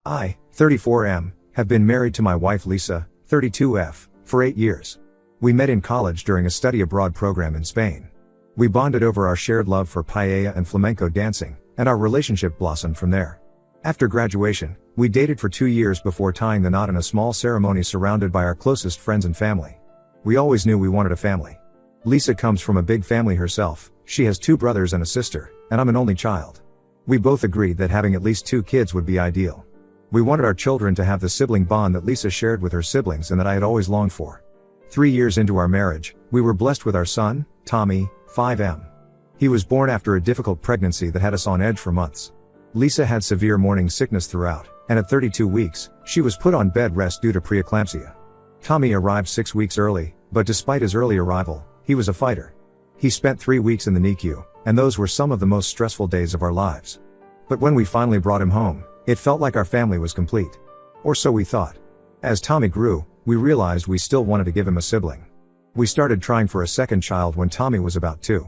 I, 34M, have been married to my wife Lisa, 32F, for 8 years. We met in college during a study abroad program in Spain. We bonded over our shared love for paella and flamenco dancing, and our relationship blossomed from there. After graduation, we dated for 2 years before tying the knot in a small ceremony surrounded by our closest friends and family. We always knew we wanted a family. Lisa comes from a big family herself. She has 2 brothers and a sister, and I'm an only child. We both agreed that having at least 2 kids would be ideal. We wanted our children to have the sibling bond that Lisa shared with her siblings and that I had always longed for. 3 years into our marriage, we were blessed with our son, Tommy, 5M. He was born after a difficult pregnancy that had us on edge for months. Lisa had severe morning sickness throughout, and at 32 weeks, she was put on bed rest due to preeclampsia. Tommy arrived 6 weeks early, but despite his early arrival, he was a fighter. He spent 3 weeks in the NICU, and those were some of the most stressful days of our lives. But when we finally brought him home, it felt like our family was complete. Or so we thought. As Tommy grew, we realized we still wanted to give him a sibling. We started trying for a second child when Tommy was about 2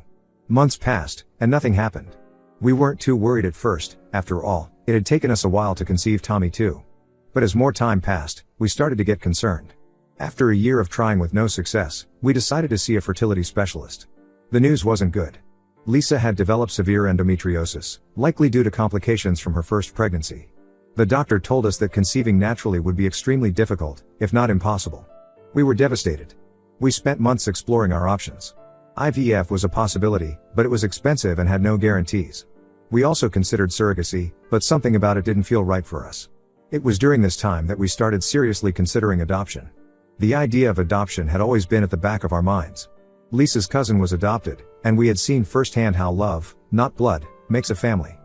months passed, and nothing happened. We weren't too worried at first. After all, it had taken us a while to conceive Tommy too. But as more time passed, we started to get concerned. After a year of trying with no success, we decided to see a fertility specialist. The news wasn't good. Lisa had developed severe endometriosis, likely due to complications from her first pregnancy. The doctor told us that conceiving naturally would be extremely difficult, if not impossible. We were devastated. We spent months exploring our options. IVF was a possibility, but it was expensive and had no guarantees. We also considered surrogacy, but something about it didn't feel right for us. It was during this time that we started seriously considering adoption. The idea of adoption had always been at the back of our minds. Lisa's cousin was adopted, and we had seen firsthand how love, not blood, makes a family.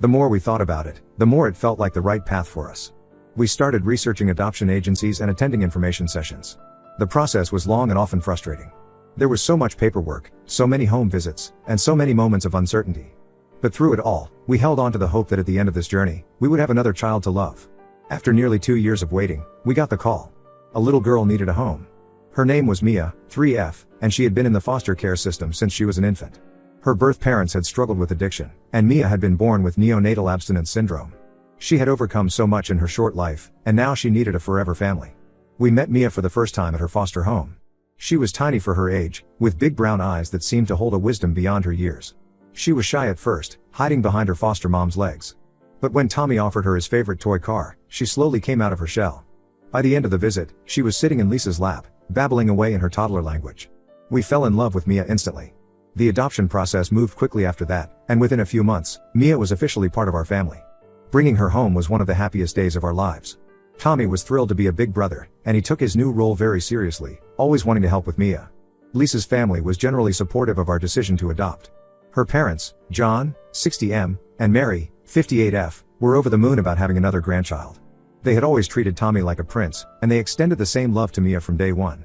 The more we thought about it, the more it felt like the right path for us. We started researching adoption agencies and attending information sessions. The process was long and often frustrating. There was so much paperwork, so many home visits, and so many moments of uncertainty. But through it all, we held on to the hope that at the end of this journey, we would have another child to love. After nearly 2 years of waiting, we got the call. A little girl needed a home. Her name was Mia, 3F, and she had been in the foster care system since she was an infant. Her birth parents had struggled with addiction, and Mia had been born with neonatal abstinence syndrome. She had overcome so much in her short life, and now she needed a forever family. We met Mia for the first time at her foster home. She was tiny for her age, with big brown eyes that seemed to hold a wisdom beyond her years. She was shy at first, hiding behind her foster mom's legs. But when Tommy offered her his favorite toy car, she slowly came out of her shell. By the end of the visit, she was sitting in Lisa's lap, babbling away in her toddler language. We fell in love with Mia instantly. The adoption process moved quickly after that, and within a few months, Mia was officially part of our family. Bringing her home was one of the happiest days of our lives. Tommy was thrilled to be a big brother, and he took his new role very seriously, always wanting to help with Mia. Lisa's family was generally supportive of our decision to adopt. Her parents, John, 60M, and Mary, 58F, were over the moon about having another grandchild. They had always treated Tommy like a prince, and they extended the same love to Mia from day one.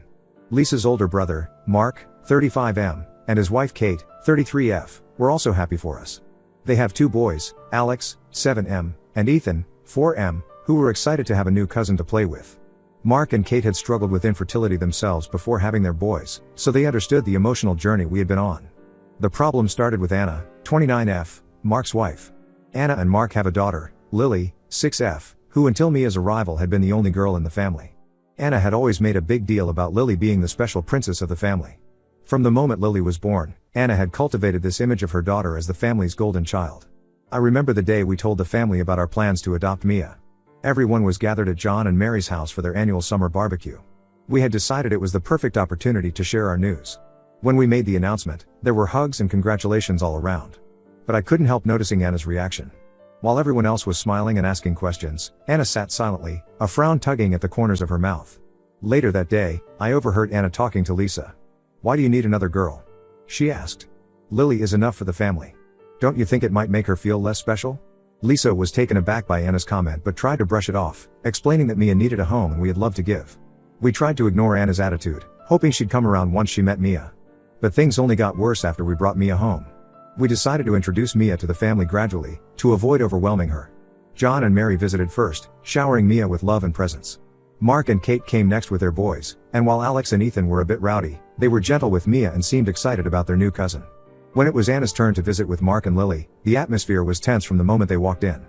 Lisa's older brother, Mark, 35M, and his wife Kate, 33F, were also happy for us. They have 2 boys, Alex, 7M, and Ethan, 4M, who were excited to have a new cousin to play with. Mark and Kate had struggled with infertility themselves before having their boys, so they understood the emotional journey we had been on. The problem started with Anna, 29F, Mark's wife. Anna and Mark have a daughter, Lily, 6F, who until Mia's arrival had been the only girl in the family. Anna had always made a big deal about Lily being the special princess of the family. From the moment Lily was born, Anna had cultivated this image of her daughter as the family's golden child. I remember the day we told the family about our plans to adopt Mia. Everyone was gathered at John and Mary's house for their annual summer barbecue. We had decided it was the perfect opportunity to share our news. When we made the announcement, there were hugs and congratulations all around. But I couldn't help noticing Anna's reaction. While everyone else was smiling and asking questions, Anna sat silently, a frown tugging at the corners of her mouth. Later that day, I overheard Anna talking to Lisa. "Why do you need another girl?" she asked. "Lily is enough for the family. Don't you think it might make her feel less special?" Lisa was taken aback by Anna's comment but tried to brush it off, explaining that Mia needed a home and we had love to give. We tried to ignore Anna's attitude, hoping she'd come around once she met Mia. But things only got worse after we brought Mia home. We decided to introduce Mia to the family gradually, to avoid overwhelming her. John and Mary visited first, showering Mia with love and presents. Mark and Kate came next with their boys, and while Alex and Ethan were a bit rowdy, they were gentle with Mia and seemed excited about their new cousin. When it was Anna's turn to visit with Mark and Lily, the atmosphere was tense from the moment they walked in.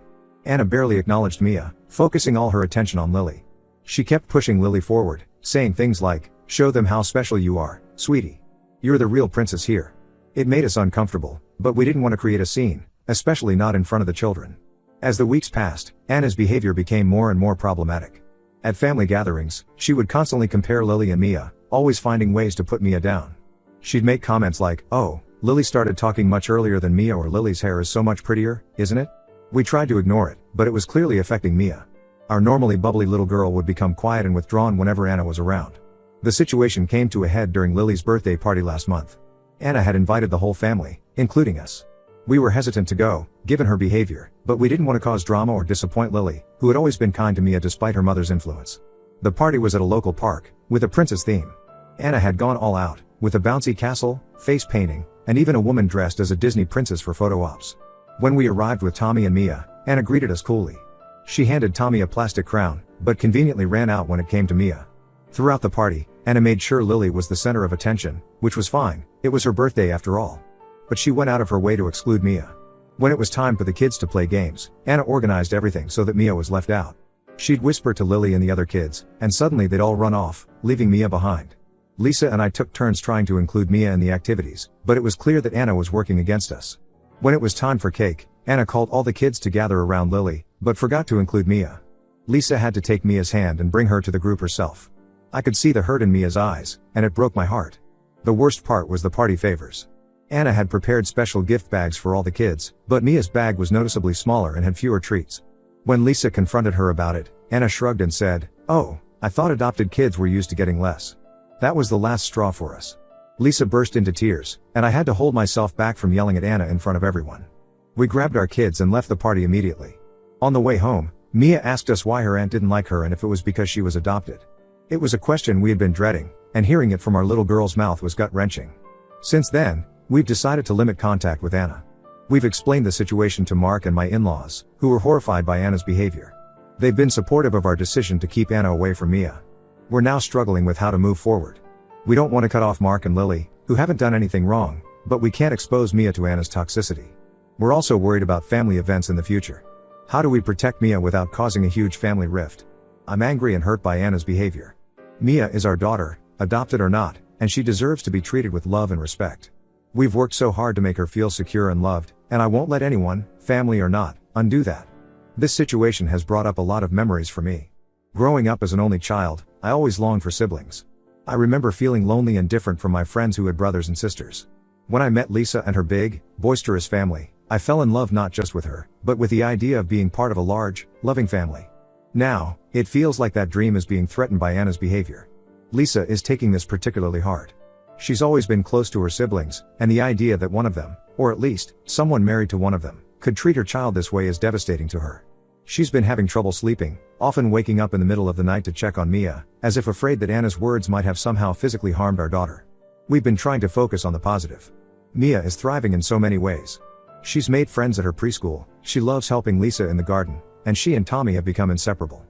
Anna barely acknowledged Mia, focusing all her attention on Lily. She kept pushing Lily forward, saying things like, "Show them how special you are, sweetie. You're the real princess here." It made us uncomfortable, but we didn't want to create a scene, especially not in front of the children. As the weeks passed, Anna's behavior became more and more problematic. At family gatherings, she would constantly compare Lily and Mia, always finding ways to put Mia down. She'd make comments like, "Oh, Lily started talking much earlier than Mia," or "Lily's hair is so much prettier, isn't it?" We tried to ignore it, but it was clearly affecting Mia. Our normally bubbly little girl would become quiet and withdrawn whenever Anna was around. The situation came to a head during Lily's birthday party last month. Anna had invited the whole family, including us. We were hesitant to go, given her behavior, but we didn't want to cause drama or disappoint Lily, who had always been kind to Mia despite her mother's influence. The party was at a local park, with a princess theme. Anna had gone all out, with a bouncy castle, face painting, and even a woman dressed as a Disney princess for photo ops. When we arrived with Tommy and Mia, Anna greeted us coolly. She handed Tommy a plastic crown, but conveniently ran out when it came to Mia. Throughout the party, Anna made sure Lily was the center of attention, which was fine, it was her birthday after all. But she went out of her way to exclude Mia. When it was time for the kids to play games, Anna organized everything so that Mia was left out. She'd whisper to Lily and the other kids, and suddenly they'd all run off, leaving Mia behind. Lisa and I took turns trying to include Mia in the activities, but it was clear that Anna was working against us. When it was time for cake, Anna called all the kids to gather around Lily, but forgot to include Mia. Lisa had to take Mia's hand and bring her to the group herself. I could see the hurt in Mia's eyes, and it broke my heart. The worst part was the party favors. Anna had prepared special gift bags for all the kids, but Mia's bag was noticeably smaller and had fewer treats. When Lisa confronted her about it, Anna shrugged and said, "Oh, I thought adopted kids were used to getting less." That was the last straw for us. Lisa burst into tears, and I had to hold myself back from yelling at Anna in front of everyone. We grabbed our kids and left the party immediately. On the way home, Mia asked us why her aunt didn't like her and if it was because she was adopted. It was a question we had been dreading, and hearing it from our little girl's mouth was gut-wrenching. Since then, we've decided to limit contact with Anna. We've explained the situation to Mark and my in-laws, who were horrified by Anna's behavior. They've been supportive of our decision to keep Anna away from Mia. We're now struggling with how to move forward. We don't want to cut off Mark and Lily, who haven't done anything wrong, but we can't expose Mia to Anna's toxicity. We're also worried about family events in the future. How do we protect Mia without causing a huge family rift? I'm angry and hurt by Anna's behavior. Mia is our daughter, adopted or not, and she deserves to be treated with love and respect. We've worked so hard to make her feel secure and loved, and I won't let anyone, family or not, undo that. This situation has brought up a lot of memories for me. Growing up as an only child, I always longed for siblings. I remember feeling lonely and different from my friends who had brothers and sisters. When I met Lisa and her big, boisterous family, I fell in love not just with her, but with the idea of being part of a large, loving family. Now, it feels like that dream is being threatened by Anna's behavior. Lisa is taking this particularly hard. She's always been close to her siblings, and the idea that one of them, or at least, someone married to one of them, could treat her child this way is devastating to her. She's been having trouble sleeping, often waking up in the middle of the night to check on Mia, as if afraid that Anna's words might have somehow physically harmed our daughter. We've been trying to focus on the positive. Mia is thriving in so many ways. She's made friends at her preschool, she loves helping Lisa in the garden, and she and Tommy have become inseparable.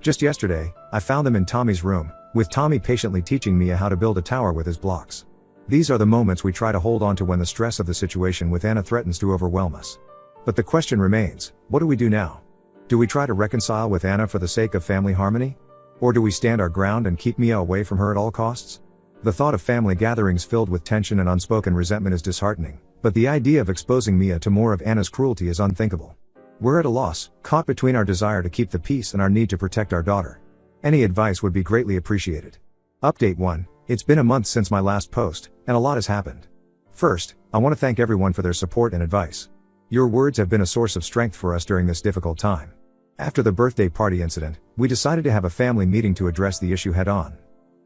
Just yesterday, I found them in Tommy's room, with Tommy patiently teaching Mia how to build a tower with his blocks. These are the moments we try to hold on to when the stress of the situation with Anna threatens to overwhelm us. But the question remains, what do we do now? Do we try to reconcile with Anna for the sake of family harmony? Or do we stand our ground and keep Mia away from her at all costs? The thought of family gatherings filled with tension and unspoken resentment is disheartening, but the idea of exposing Mia to more of Anna's cruelty is unthinkable. We're at a loss, caught between our desire to keep the peace and our need to protect our daughter. Any advice would be greatly appreciated. Update 1. It's been a month since my last post, and a lot has happened. First, I want to thank everyone for their support and advice. Your words have been a source of strength for us during this difficult time. After the birthday party incident, we decided to have a family meeting to address the issue head-on.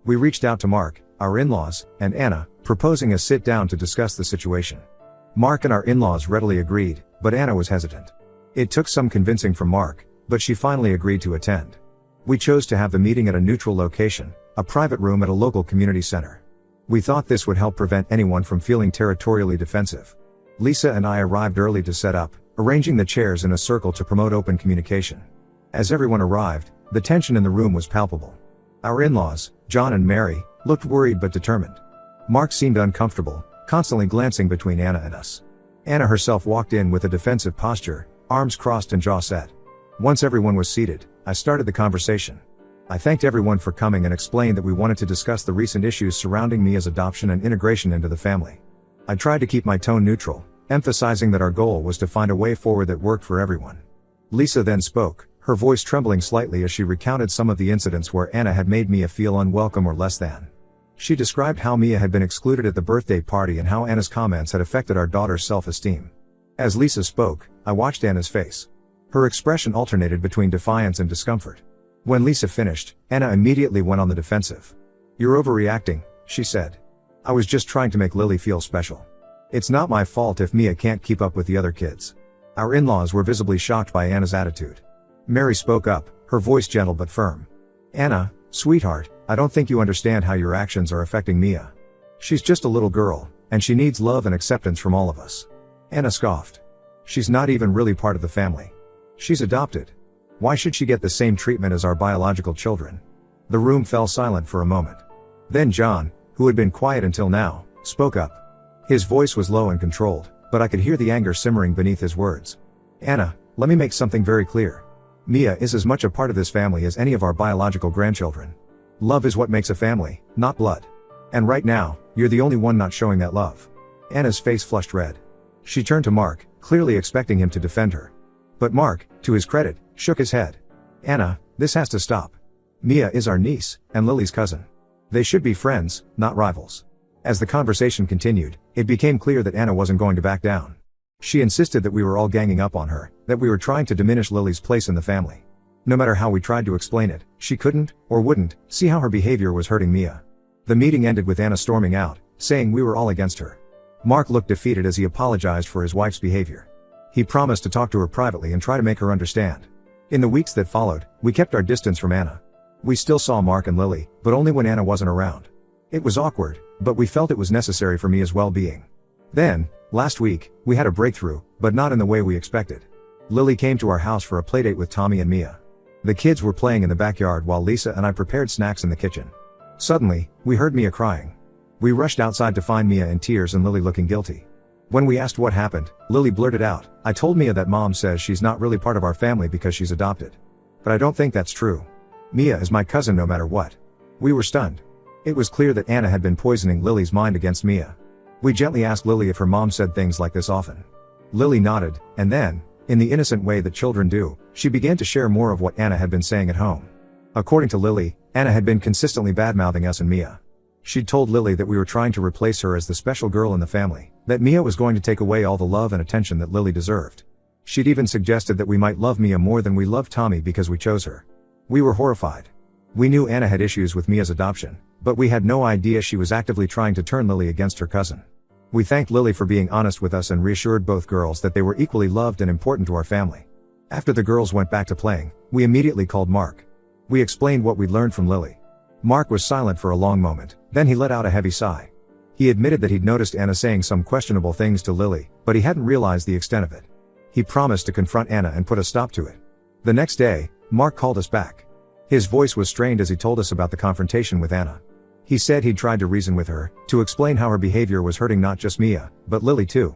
We reached out to Mark, our in-laws, and Anna, proposing a sit-down to discuss the situation. Mark and our in-laws readily agreed, but Anna was hesitant. It took some convincing from Mark, but she finally agreed to attend. We chose to have the meeting at a neutral location, a private room at a local community center. We thought this would help prevent anyone from feeling territorially defensive. Lisa and I arrived early to set up, arranging the chairs in a circle to promote open communication. As everyone arrived, the tension in the room was palpable. Our in-laws, John and Mary, looked worried but determined. Mark seemed uncomfortable, constantly glancing between Anna and us. Anna herself walked in with a defensive posture, arms crossed and jaw set. Once everyone was seated, I started the conversation. I thanked everyone for coming and explained that we wanted to discuss the recent issues surrounding Mia's adoption and integration into the family. I tried to keep my tone neutral, emphasizing that our goal was to find a way forward that worked for everyone. Lisa then spoke, her voice trembling slightly as she recounted some of the incidents where Anna had made Mia feel unwelcome or less than. She described how Mia had been excluded at the birthday party and how Anna's comments had affected our daughter's self-esteem. As Lisa spoke, I watched Anna's face. Her expression alternated between defiance and discomfort. When Lisa finished, Anna immediately went on the defensive. "You're overreacting," she said. "I was just trying to make Lily feel special. It's not my fault if Mia can't keep up with the other kids." Our in-laws were visibly shocked by Anna's attitude. Mary spoke up, her voice gentle but firm. "Anna, sweetheart, I don't think you understand how your actions are affecting Mia. She's just a little girl, and she needs love and acceptance from all of us." Anna scoffed. "She's not even really part of the family. She's adopted. Why should she get the same treatment as our biological children?" The room fell silent for a moment. Then John, who had been quiet until now, spoke up. His voice was low and controlled, but I could hear the anger simmering beneath his words. "Anna, let me make something very clear. Mia is as much a part of this family as any of our biological grandchildren. Love is what makes a family, not blood. And right now, you're the only one not showing that love." Anna's face flushed red. She turned to Mark, clearly expecting him to defend her. But Mark, to his credit, shook his head. "Anna, this has to stop. Mia is our niece, and Lily's cousin. They should be friends, not rivals." As the conversation continued, it became clear that Anna wasn't going to back down. She insisted that we were all ganging up on her, that we were trying to diminish Lily's place in the family. No matter how we tried to explain it, she couldn't, or wouldn't, see how her behavior was hurting Mia. The meeting ended with Anna storming out, saying we were all against her. Mark looked defeated as he apologized for his wife's behavior. He promised to talk to her privately and try to make her understand. In the weeks that followed, we kept our distance from Anna. We still saw Mark and Lily, but only when Anna wasn't around. It was awkward, but we felt it was necessary for Mia's well-being. Then, last week, we had a breakthrough, but not in the way we expected. Lily came to our house for a playdate with Tommy and Mia. The kids were playing in the backyard while Lisa and I prepared snacks in the kitchen. Suddenly, we heard Mia crying. We rushed outside to find Mia in tears and Lily looking guilty. When we asked what happened, Lily blurted out, "I told Mia that Mom says she's not really part of our family because she's adopted. But I don't think that's true. Mia is my cousin no matter what." We were stunned. It was clear that Anna had been poisoning Lily's mind against Mia. We gently asked Lily if her mom said things like this often. Lily nodded, and then, in the innocent way that children do, she began to share more of what Anna had been saying at home. According to Lily, Anna had been consistently bad-mouthing us and Mia. She'd told Lily that we were trying to replace her as the special girl in the family, that Mia was going to take away all the love and attention that Lily deserved. She'd even suggested that we might love Mia more than we loved Tommy because we chose her. We were horrified. We knew Anna had issues with Mia's adoption, but we had no idea she was actively trying to turn Lily against her cousin. We thanked Lily for being honest with us and reassured both girls that they were equally loved and important to our family. After the girls went back to playing, we immediately called Mark. We explained what we'd learned from Lily. Mark was silent for a long moment, then he let out a heavy sigh. He admitted that he'd noticed Anna saying some questionable things to Lily, but he hadn't realized the extent of it. He promised to confront Anna and put a stop to it. The next day, Mark called us back. His voice was strained as he told us about the confrontation with Anna. He said he'd tried to reason with her, to explain how her behavior was hurting not just Mia, but Lily too.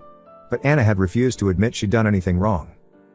But Anna had refused to admit she'd done anything wrong.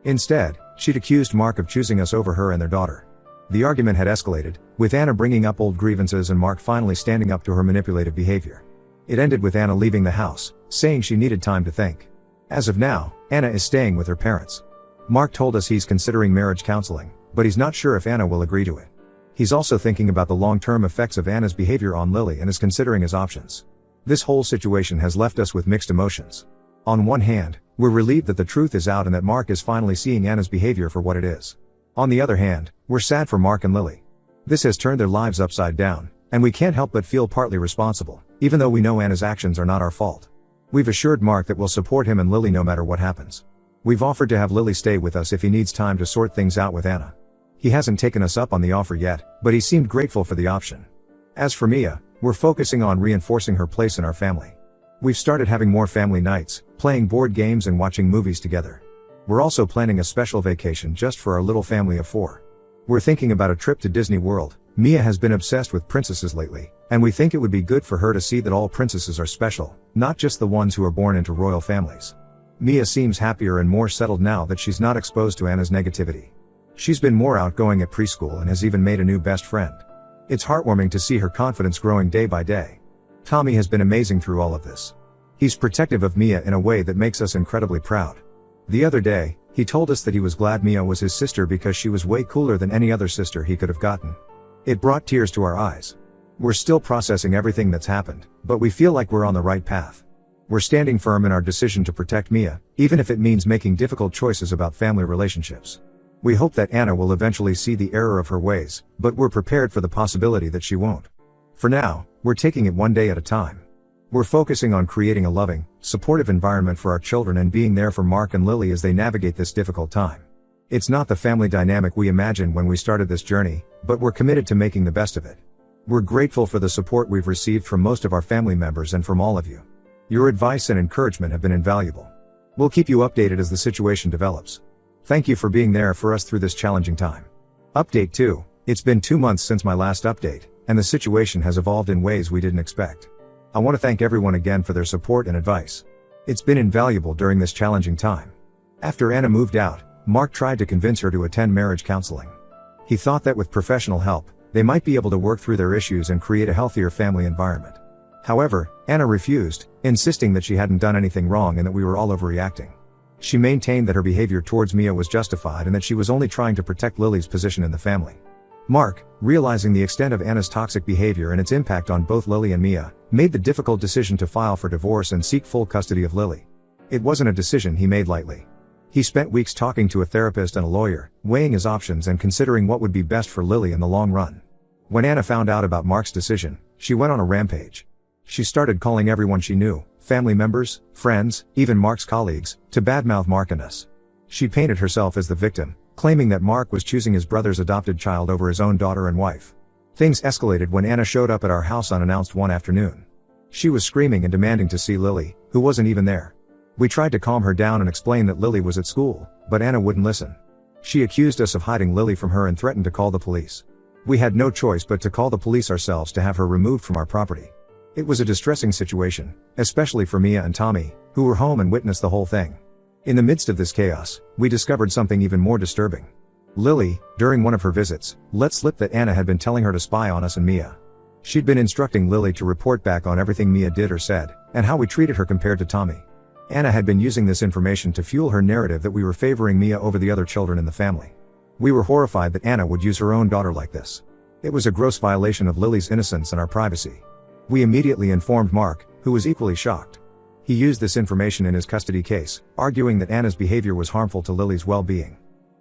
Instead, she'd accused Mark of choosing us over her and their daughter. The argument had escalated, with Anna bringing up old grievances and Mark finally standing up to her manipulative behavior. It ended with Anna leaving the house, saying she needed time to think. As of now, Anna is staying with her parents. Mark told us he's considering marriage counseling, but he's not sure if Anna will agree to it. He's also thinking about the long-term effects of Anna's behavior on Lily and is considering his options. This whole situation has left us with mixed emotions. On one hand, we're relieved that the truth is out and that Mark is finally seeing Anna's behavior for what it is. On the other hand, we're sad for Mark and Lily. This has turned their lives upside down, and we can't help but feel partly responsible, even though we know Anna's actions are not our fault. We've assured Mark that we'll support him and Lily no matter what happens. We've offered to have Lily stay with us if he needs time to sort things out with Anna. He hasn't taken us up on the offer yet, but he seemed grateful for the option. As for Mia, we're focusing on reinforcing her place in our family. We've started having more family nights, playing board games and watching movies together. We're also planning a special vacation just for our little family of 4. We're thinking about a trip to Disney World. Mia has been obsessed with princesses lately, and we think it would be good for her to see that all princesses are special, not just the ones who are born into royal families. Mia seems happier and more settled now that she's not exposed to Anna's negativity. She's been more outgoing at preschool and has even made a new best friend. It's heartwarming to see her confidence growing day by day. Tommy has been amazing through all of this. He's protective of Mia in a way that makes us incredibly proud. The other day, he told us that he was glad Mia was his sister because she was way cooler than any other sister he could have gotten. It brought tears to our eyes. We're still processing everything that's happened, but we feel like we're on the right path. We're standing firm in our decision to protect Mia, even if it means making difficult choices about family relationships. We hope that Anna will eventually see the error of her ways, but we're prepared for the possibility that she won't. For now, we're taking it one day at a time. We're focusing on creating a loving, supportive environment for our children and being there for Mark and Lily as they navigate this difficult time. It's not the family dynamic we imagined when we started this journey, but we're committed to making the best of it. We're grateful for the support we've received from most of our family members and from all of you. Your advice and encouragement have been invaluable. We'll keep you updated as the situation develops. Thank you for being there for us through this challenging time. Update 2. It's been 2 months since my last update, and the situation has evolved in ways we didn't expect. I want to thank everyone again for their support and advice. It's been invaluable during this challenging time. After Anna moved out, Mark tried to convince her to attend marriage counseling. He thought that with professional help, they might be able to work through their issues and create a healthier family environment. However, Anna refused, insisting that she hadn't done anything wrong and that we were all overreacting. She maintained that her behavior towards Mia was justified and that she was only trying to protect Lily's position in the family. Mark, realizing the extent of Anna's toxic behavior and its impact on both Lily and Mia, made the difficult decision to file for divorce and seek full custody of Lily. It wasn't a decision he made lightly. He spent weeks talking to a therapist and a lawyer, weighing his options and considering what would be best for Lily in the long run. When Anna found out about Mark's decision, she went on a rampage. She started calling everyone she knew, family members, friends, even Mark's colleagues, to badmouth Mark and us. She painted herself as the victim, claiming that Mark was choosing his brother's adopted child over his own daughter and wife. Things escalated when Anna showed up at our house unannounced one afternoon. She was screaming and demanding to see Lily, who wasn't even there. We tried to calm her down and explain that Lily was at school, but Anna wouldn't listen. She accused us of hiding Lily from her and threatened to call the police. We had no choice but to call the police ourselves to have her removed from our property. It was a distressing situation, especially for Mia and Tommy, who were home and witnessed the whole thing. In the midst of this chaos, we discovered something even more disturbing. Lily, during one of her visits, let slip that Anna had been telling her to spy on us and Mia. She'd been instructing Lily to report back on everything Mia did or said, and how we treated her compared to Tommy. Anna had been using this information to fuel her narrative that we were favoring Mia over the other children in the family. We were horrified that Anna would use her own daughter like this. It was a gross violation of Lily's innocence and our privacy. We immediately informed Mark, who was equally shocked. He used this information in his custody case, arguing that Anna's behavior was harmful to Lily's well-being.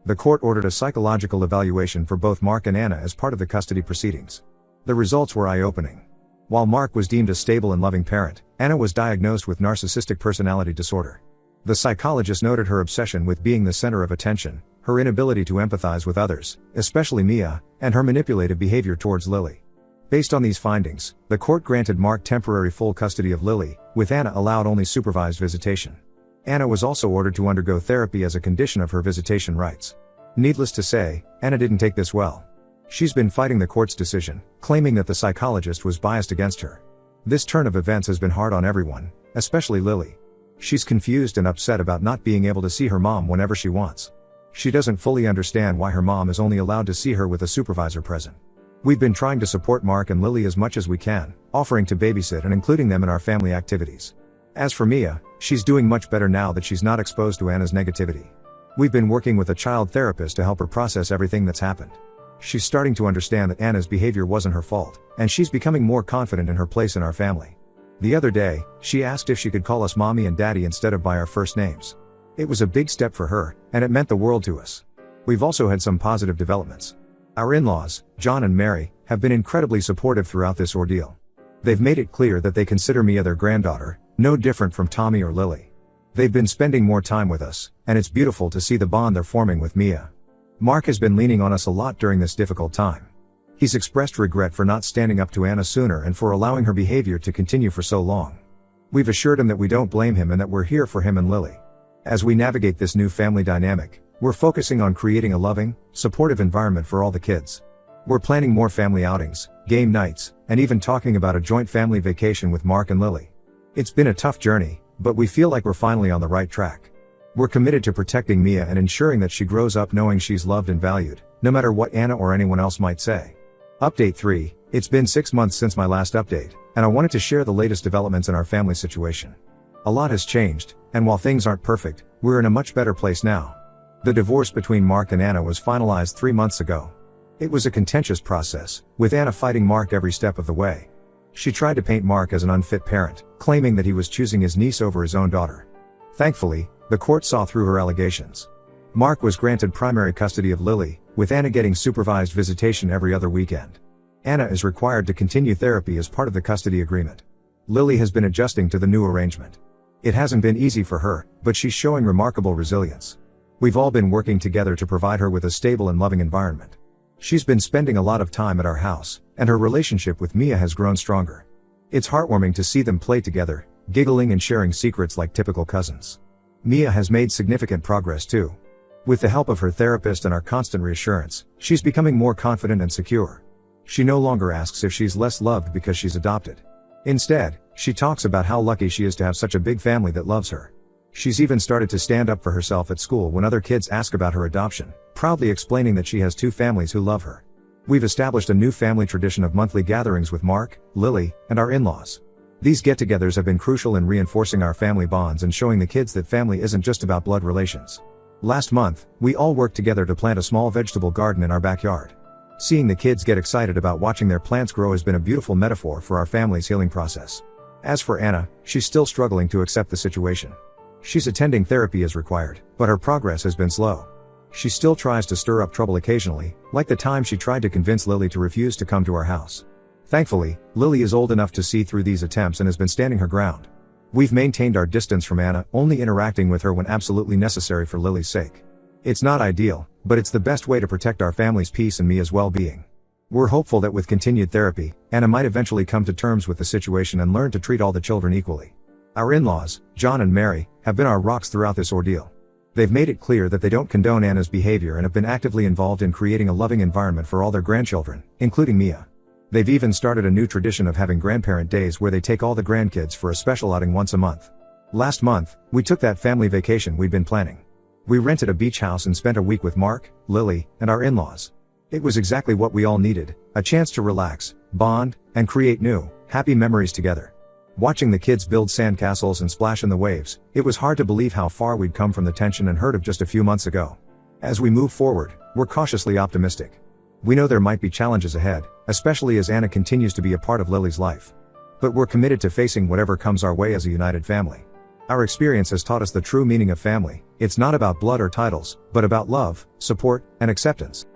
The court ordered a psychological evaluation for both Mark and Anna as part of the custody proceedings. The results were eye-opening. While Mark was deemed a stable and loving parent, Anna was diagnosed with narcissistic personality disorder. The psychologist noted her obsession with being the center of attention, her inability to empathize with others, especially Mia, and her manipulative behavior towards Lily. Based on these findings, the court granted Mark temporary full custody of Lily, with Anna allowed only supervised visitation. Anna was also ordered to undergo therapy as a condition of her visitation rights. Needless to say, Anna didn't take this well. She's been fighting the court's decision, claiming that the psychologist was biased against her. This turn of events has been hard on everyone, especially Lily. She's confused and upset about not being able to see her mom whenever she wants. She doesn't fully understand why her mom is only allowed to see her with a supervisor present. We've been trying to support Mark and Lily as much as we can, offering to babysit and including them in our family activities. As for Mia, she's doing much better now that she's not exposed to Anna's negativity. We've been working with a child therapist to help her process everything that's happened. She's starting to understand that Anna's behavior wasn't her fault, and she's becoming more confident in her place in our family. The other day, she asked if she could call us mommy and daddy instead of by our first names. It was a big step for her, and it meant the world to us. We've also had some positive developments. Our in-laws, John and Mary, have been incredibly supportive throughout this ordeal. They've made it clear that they consider Mia their granddaughter, no different from Tommy or Lily. They've been spending more time with us, and it's beautiful to see the bond they're forming with Mia. Mark has been leaning on us a lot during this difficult time. He's expressed regret for not standing up to Anna sooner and for allowing her behavior to continue for so long. We've assured him that we don't blame him and that we're here for him and Lily. As we navigate this new family dynamic, we're focusing on creating a loving, supportive environment for all the kids. We're planning more family outings, game nights, and even talking about a joint family vacation with Mark and Lily. It's been a tough journey, but we feel like we're finally on the right track. We're committed to protecting Mia and ensuring that she grows up knowing she's loved and valued, no matter what Anna or anyone else might say. Update 3, it's been 6 months since my last update, and I wanted to share the latest developments in our family situation. A lot has changed, and while things aren't perfect, we're in a much better place now. The divorce between Mark and Anna was finalized 3 months ago. It was a contentious process, with Anna fighting Mark every step of the way. She tried to paint Mark as an unfit parent, claiming that he was choosing his niece over his own daughter. Thankfully, the court saw through her allegations. Mark was granted primary custody of Lily, with Anna getting supervised visitation every other weekend. Anna is required to continue therapy as part of the custody agreement. Lily has been adjusting to the new arrangement. It hasn't been easy for her, but she's showing remarkable resilience. We've all been working together to provide her with a stable and loving environment. She's been spending a lot of time at our house, and her relationship with Mia has grown stronger. It's heartwarming to see them play together, giggling and sharing secrets like typical cousins. Mia has made significant progress too. With the help of her therapist and our constant reassurance, she's becoming more confident and secure. She no longer asks if she's less loved because she's adopted. Instead, she talks about how lucky she is to have such a big family that loves her. She's even started to stand up for herself at school when other kids ask about her adoption, proudly explaining that she has 2 families who love her. We've established a new family tradition of monthly gatherings with Mark, Lily, and our in-laws. These get-togethers have been crucial in reinforcing our family bonds and showing the kids that family isn't just about blood relations. Last month, we all worked together to plant a small vegetable garden in our backyard. Seeing the kids get excited about watching their plants grow has been a beautiful metaphor for our family's healing process. As for Anna, she's still struggling to accept the situation. She's attending therapy as required, but her progress has been slow. She still tries to stir up trouble occasionally, like the time she tried to convince Lily to refuse to come to our house. Thankfully, Lily is old enough to see through these attempts and has been standing her ground. We've maintained our distance from Anna, only interacting with her when absolutely necessary for Lily's sake. It's not ideal, but it's the best way to protect our family's peace and Mia's well-being. We're hopeful that with continued therapy, Anna might eventually come to terms with the situation and learn to treat all the children equally. Our in-laws, John and Mary, have been our rocks throughout this ordeal. They've made it clear that they don't condone Anna's behavior and have been actively involved in creating a loving environment for all their grandchildren, including Mia. They've even started a new tradition of having grandparent days where they take all the grandkids for a special outing once a month. Last month, we took that family vacation we'd been planning. We rented a beach house and spent a week with Mark, Lily, and our in-laws. It was exactly what we all needed, a chance to relax, bond, and create new, happy memories together. Watching the kids build sandcastles and splash in the waves, it was hard to believe how far we'd come from the tension and hurt of just a few months ago. As we move forward, we're cautiously optimistic. We know there might be challenges ahead, especially as Anna continues to be a part of Lily's life. But we're committed to facing whatever comes our way as a united family. Our experience has taught us the true meaning of family. It's not about blood or titles, but about love, support, and acceptance.